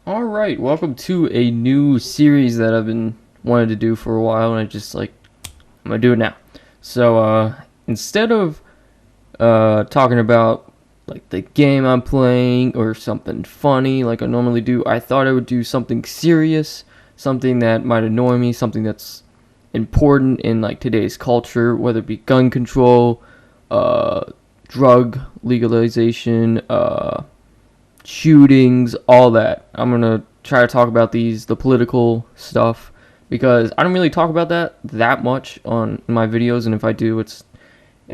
Alright, welcome to a new series that I've been wanting to do for a while, and I'm gonna do it now. So, instead of talking about like the game I'm playing or something funny like I normally do, I thought I would do something serious, something that might annoy me, something that's important in like today's culture, whether it be gun control, drug legalization, shootings, all that. I'm gonna try to talk about the political stuff, because I don't really talk about that much on my videos, and if I do, it's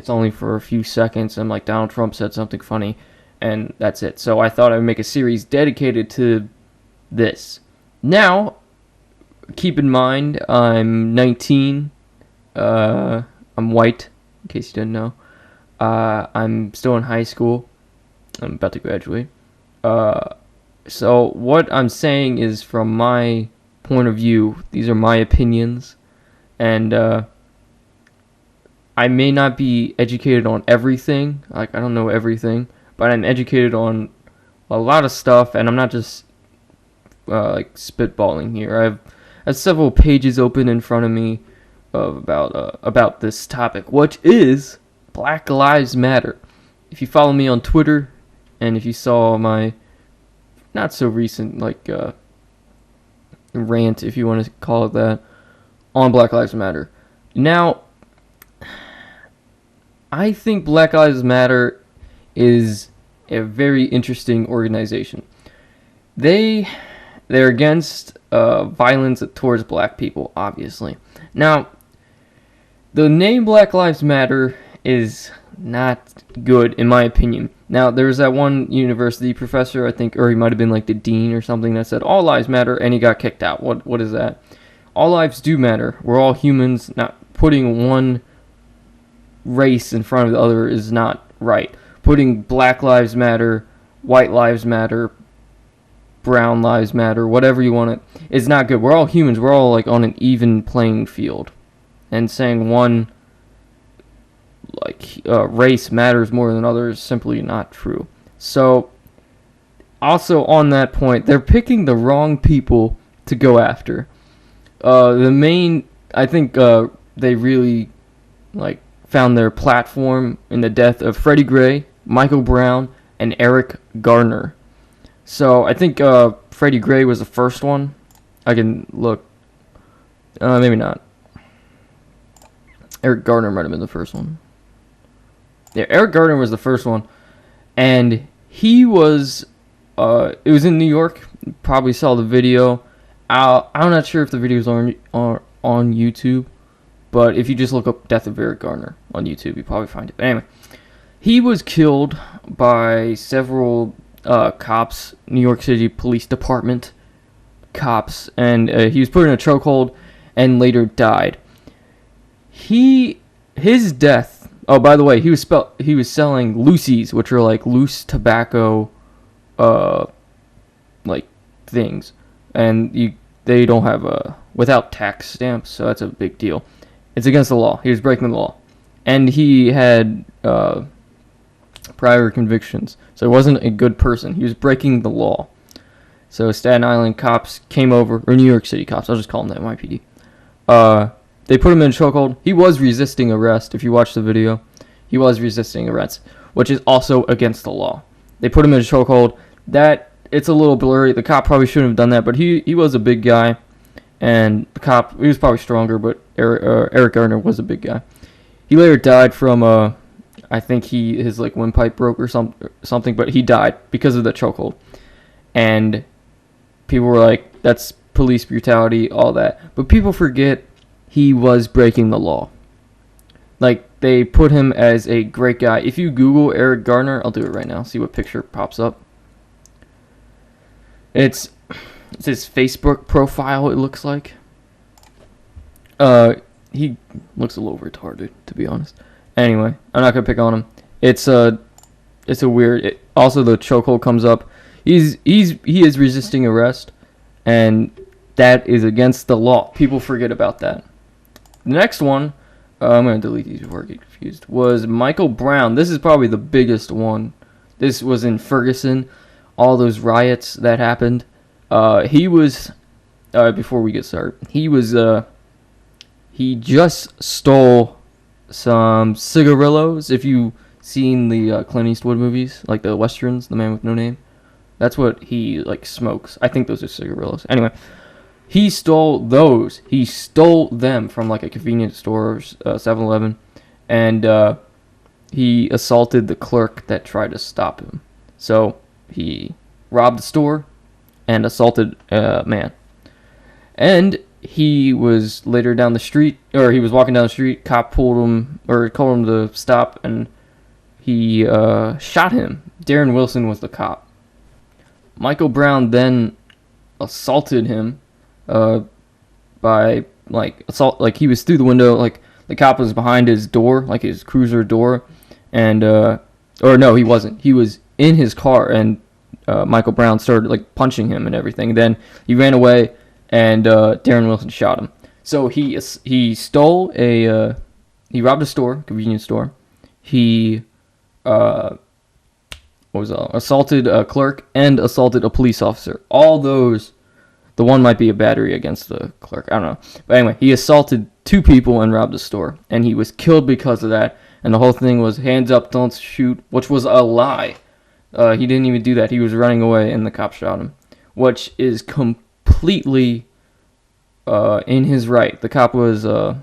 only for a few seconds, and like Donald Trump said something funny, and that's it. So I thought I would make a series dedicated to this. Now, keep in mind, I'm 19. I'm white, in case you didn't know. I'm still in high school. I'm about to graduate. So what I'm saying is from my point of view. These are my opinions, and I may not be educated on everything. Like, I don't know everything, but I'm educated on a lot of stuff, and I'm not just like spitballing here. I have several pages open in front of me about this topic, which is Black Lives Matter. If you follow me on Twitter, and if you saw my not so recent rant, if you want to call it that, on Black Lives Matter. Now, I think Black Lives Matter is a very interesting organization. They're against violence towards black people, obviously. Now, the name Black Lives Matter is not good, in my opinion. Now, there was that one university professor, I think, or he might have been like the dean or something, that said all lives matter, and he got kicked out. What is that? All lives do matter. We're all humans. Not putting one race in front of the other is not right. Putting Black Lives Matter, White Lives Matter, Brown Lives Matter, whatever you want it, is not good. We're all humans. We're all like on an even playing field, and saying one race matters more than others is simply not true. So, also on that point, they're picking the wrong people to go after. I think they really found their platform in the death of Freddie Gray, Michael Brown, and Eric Garner. So I think Freddie Gray was the first one. I can look. Maybe not. Eric Garner might have been the first one. Yeah, Eric Garner was the first one, and he was. It was in New York. You probably saw the video. I'm not sure if the video is on YouTube, but if you just look up "Death of Eric Garner" on YouTube, you probably find it. But anyway, he was killed by several cops, New York City Police Department cops, and he was put in a chokehold and later died. His death. Oh, by the way, he was selling loosies, which are like loose tobacco, things, and they don't have without tax stamps, so that's a big deal. It's against the law. He was breaking the law, and he had prior convictions, so he wasn't a good person. He was breaking the law. So Staten Island cops came over, or New York City cops, I'll just call them that, NYPD. They put him in a chokehold. He was resisting arrest. If you watch the video, he was resisting arrest, which is also against the law. They put him in a chokehold. It's a little blurry. The cop probably shouldn't have done that, but he was a big guy, and the cop, he was probably stronger, but Eric Garner was a big guy. He later died from I think his windpipe broke or something, but he died because of the chokehold. And people were like, that's police brutality, all that. But people forget he was breaking the law. They put him as a great guy. If you Google Eric Garner, I'll do it right now, see what picture pops up. It's his Facebook profile, it looks like. He looks a little retarded, to be honest. Anyway, I'm not gonna pick on him. It's a weird. Also, the chokehold comes up. He is resisting arrest, and that is against the law. People forget about that. The next one, I'm gonna delete these before I get confused, was Michael Brown. This is probably the biggest one. This was in Ferguson. All those riots that happened. He was before we get started. He just stole some cigarillos. If you seen the Clint Eastwood movies, like the westerns, The Man with No Name, that's what he like smokes. I think those are cigarillos. Anyway, he stole those. He stole them from like a convenience store, 7-Eleven, and he assaulted the clerk that tried to stop him. So he robbed the store and assaulted a man. And he was later down the street, or he was walking down the street. Cop pulled him, or called him to stop, and he shot him. Darren Wilson was the cop. Michael Brown then assaulted him by assault. Like he was through the window. Like the cop was behind his door, like his cruiser door, and or no, he wasn't. He was in his car, and Michael Brown started like punching him and everything. Then he ran away, and Darren Wilson shot him. So he stole he robbed a store, convenience store. He assaulted a clerk and assaulted a police officer. All those, the one might be a battery against the clerk. I don't know. But anyway, he assaulted 2 people and robbed a store, and he was killed because of that. And the whole thing was hands up, don't shoot, which was a lie. He didn't even do that. He was running away, and the cop shot him, which is completely in his right. The cop was, I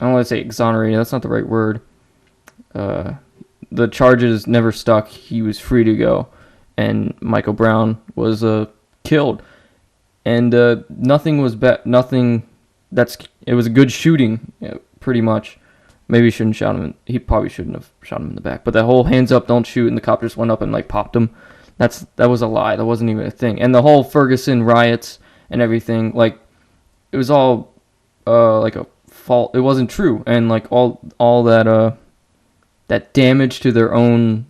don't want to say exonerated. That's not the right word. The charges never stuck. He was free to go, and Michael Brown was killed. And nothing was nothing. It was a good shooting, pretty much. Maybe he shouldn't shot him. He probably shouldn't have shot him in the back. But that whole hands up, don't shoot, and the cop just went up and like popped him. That was a lie. That wasn't even a thing. And the whole Ferguson riots and everything, like it was all like a fault. It wasn't true. And like all that that damage to their own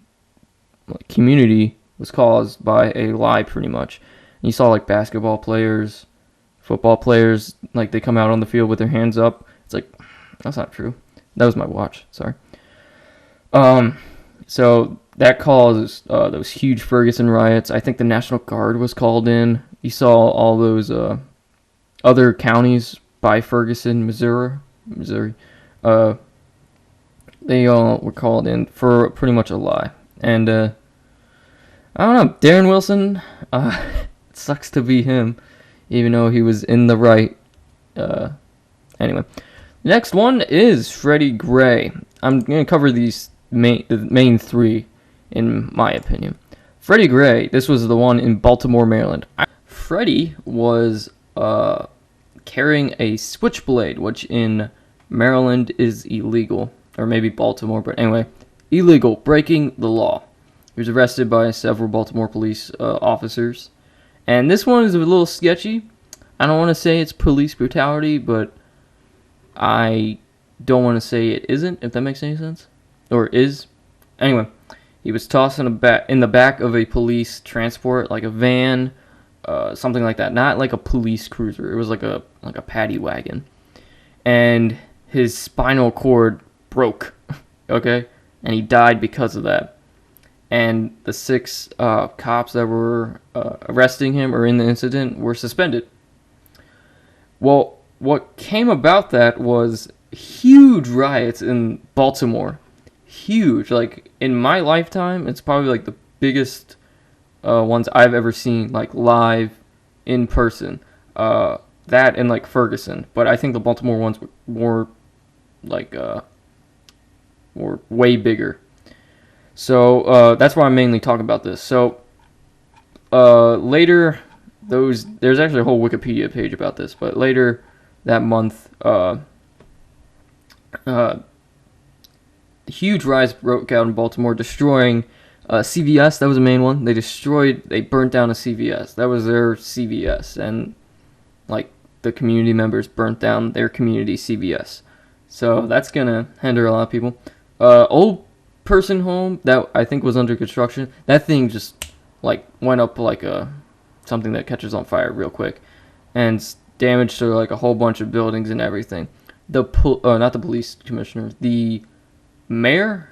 community was caused by a lie, pretty much. And you saw like basketball players, football players, like they come out on the field with their hands up. It's like, that's not true. That was my watch. Sorry. So that caused those huge Ferguson riots. I think the National Guard was called in. You saw all those other counties by Ferguson, Missouri. They all were called in for pretty much a lie. And I don't know. Darren Wilson, it sucks to be him, even though he was in the right. Anyway. Next one is Freddie Gray. I'm going to cover the main 3, in my opinion. Freddie Gray, this was the one in Baltimore, Maryland. Freddie was carrying a switchblade, which in Maryland is illegal. Or maybe Baltimore, but anyway, illegal, breaking the law. He was arrested by several Baltimore police officers. And this one is a little sketchy. I don't want to say it's police brutality, but I don't want to say it isn't, if that makes any sense. Or is. Anyway, he was tossed in the back of a police transport, like a van, something like that. Not like a police cruiser. It was like a paddy wagon. And his spinal cord broke, okay? And he died because of that. And the 6 cops that were arresting him or in the incident were suspended. Well, what came about that was huge riots in Baltimore. Huge. Like, in my lifetime, it's probably like the biggest ones I've ever seen, like, live, in person. That and, like, Ferguson. But I think the Baltimore ones were more, like, were way bigger. So, that's why I'm mainly talking about this. So, later, there's actually a whole Wikipedia page about this, but later that month, huge riots broke out in Baltimore, destroying CVS. That was the main one. They burnt down a CVS. That was their CVS, and like the community members burnt down their community CVS. So that's gonna hinder a lot of people. Old person home that I think was under construction. That thing just like went up like something that catches on fire real quick, and damage to like a whole bunch of buildings and everything. Not the police commissioner, the mayor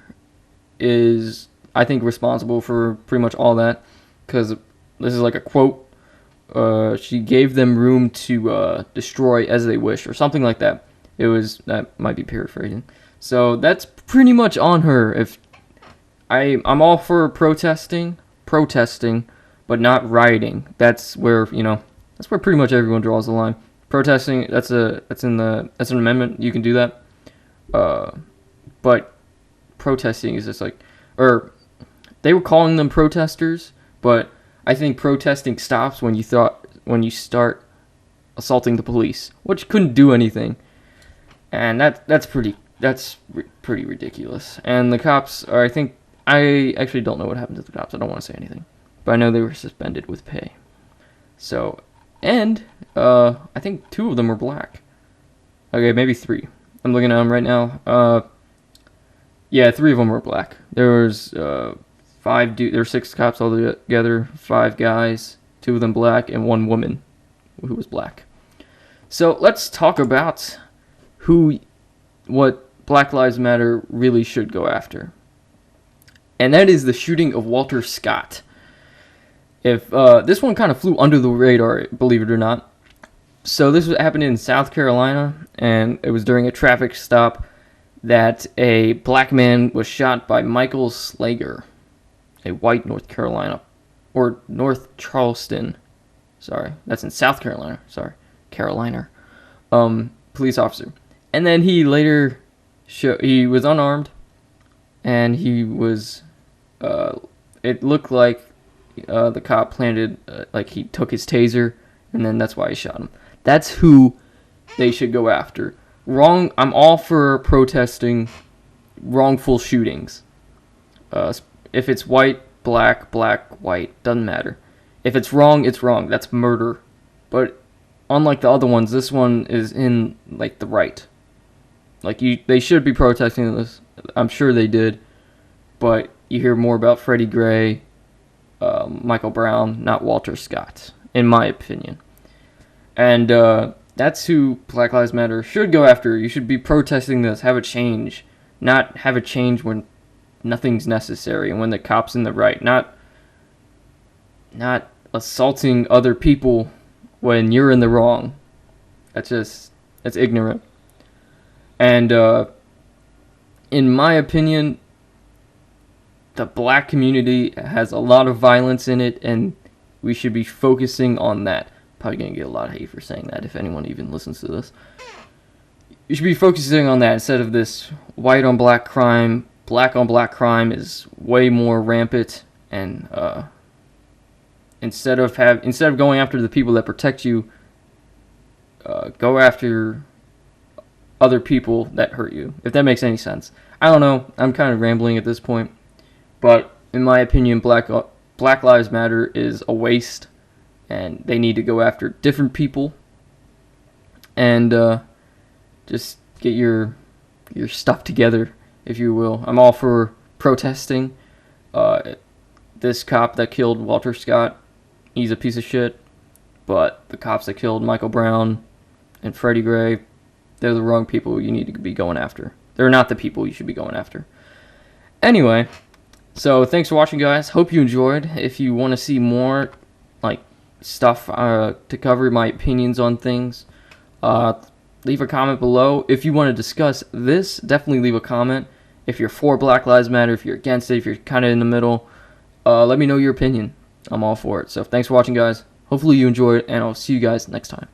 is, I think, responsible for pretty much all that, because this is like a quote. she gave them room to destroy as they wish, or something like that. That might be paraphrasing. So that's pretty much on her. If I'm all for protesting, but not rioting. That's where pretty much everyone draws the line. Protesting, that's an amendment. You can do that. But protesting is just or they were calling them protesters, but I think protesting stops when you start assaulting the police, which couldn't do anything, and that's pretty ridiculous. And the cops are, I actually don't know what happened to the cops. I don't want to say anything, but I know they were suspended with pay. So, and I think 2 of them were black. Okay, maybe 3. I'm looking at them right now. Yeah, 3 of them were black. There was 5 there were 6 cops all together, 5 guys, 2 of them black, and 1 woman who was black. So let's talk about what Black Lives Matter really should go after. And that is the shooting of Walter Scott. If this one kind of flew under the radar, believe it or not. So this happened in South Carolina, and it was during a traffic stop that a black man was shot by Michael Slager, a white North Charleston. Sorry, that's in South Carolina. Sorry, Carolina. Police officer, and then he later he was unarmed, and he was. It looked like the cop planted, he took his taser, and then that's why he shot him. That's who they should go after. Wrong. I'm all for protesting wrongful shootings. If it's white, black, white, doesn't matter. If it's wrong, it's wrong. That's murder. But unlike the other ones, this one is in the right. They should be protesting this. I'm sure they did, but you hear more about Freddie Gray, Michael Brown, not Walter Scott, in my opinion. And that's who Black Lives Matter should go after. You should be protesting this. Have a change. Not have a change when nothing's necessary and when the cop's in the right. Not assaulting other people when you're in the wrong. That's ignorant. And in my opinion, the black community has a lot of violence in it, and we should be focusing on that. Probably going to get a lot of hate for saying that if anyone even listens to this. You should be focusing on that instead of this white on black crime. Black on black crime is way more rampant, and instead of going after the people that protect you, go after other people that hurt you, if that makes any sense. I don't know. I'm kind of rambling at this point, but in my opinion, Black Lives Matter is a waste, and they need to go after different people, and just get your stuff together, if you will. I'm all for protesting. This cop that killed Walter Scott, he's a piece of shit, but the cops that killed Michael Brown and Freddie Gray, they're the wrong people you need to be going after. They're not the people you should be going after. Anyway, so thanks for watching, guys. Hope you enjoyed. If you want to see more stuff to cover my opinions on things, leave a comment below. If you want to discuss this, definitely leave a comment. If you're for Black Lives Matter, if you're against it, if you're kind of in the middle, let me know your opinion. I'm all for it. So thanks for watching, guys. Hopefully you enjoyed, and I'll see you guys next time.